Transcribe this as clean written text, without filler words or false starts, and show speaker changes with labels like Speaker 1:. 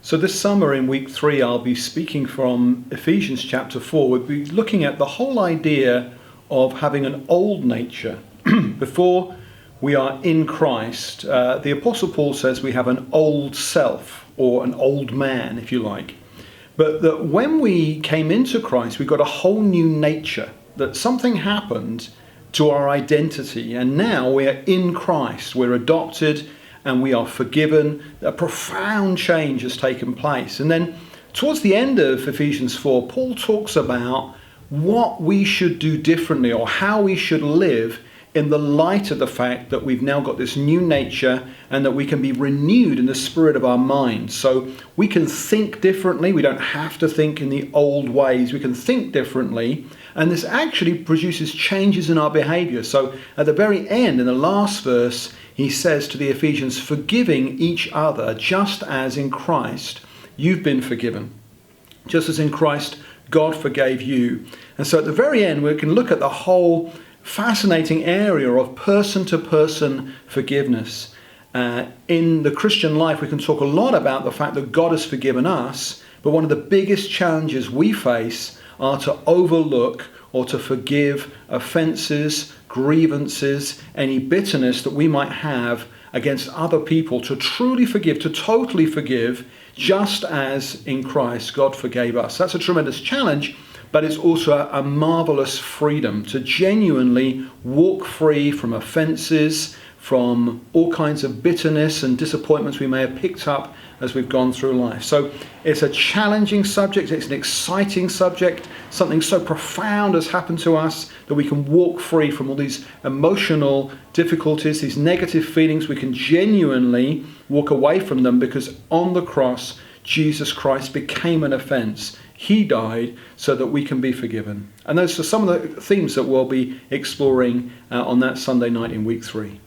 Speaker 1: So this summer in week 3, I'll be speaking from Ephesians chapter 4. We'll be looking at the whole idea of having an old nature before we are in Christ. The Apostle Paul says we have an old self, or an old man, if you like. But that when we came into Christ, we got a whole new nature, that something happened to our identity, and now we are in Christ. We're adopted and we are forgiven. A profound change has taken place. And then towards the end of Ephesians 4, Paul talks about what we should do differently, or how we should live in the light of the fact that we've now got this new nature and that we can be renewed in the spirit of our minds. So we can think differently. We don't have to think in the old ways. We can think differently. And this actually produces changes in our behavior. So at the very end, in the last verse, he says to the Ephesians, forgiving each other just as in Christ you've been forgiven. Just as in Christ God forgave you. And so at the very end, we can look at the whole fascinating area of person-to-person forgiveness. In the Christian life, we can talk a lot about the fact that God has forgiven us, but one of the biggest challenges we face are to overlook or to forgive offences, grievances, any bitterness that we might have against other people, to truly forgive, to totally forgive, just as in Christ God forgave us. That's a tremendous challenge, but it's also a marvelous freedom to genuinely walk free from offences, from all kinds of bitterness and disappointments we may have picked up as we've gone through life. So it's a challenging subject, it's an exciting subject, something so profound has happened to us that we can walk free from all these emotional difficulties, these negative feelings. We can genuinely walk away from them because on the cross, Jesus Christ became an offence. He died so that we can be forgiven. And those are some of the themes that we'll be exploring on that Sunday night in week 3.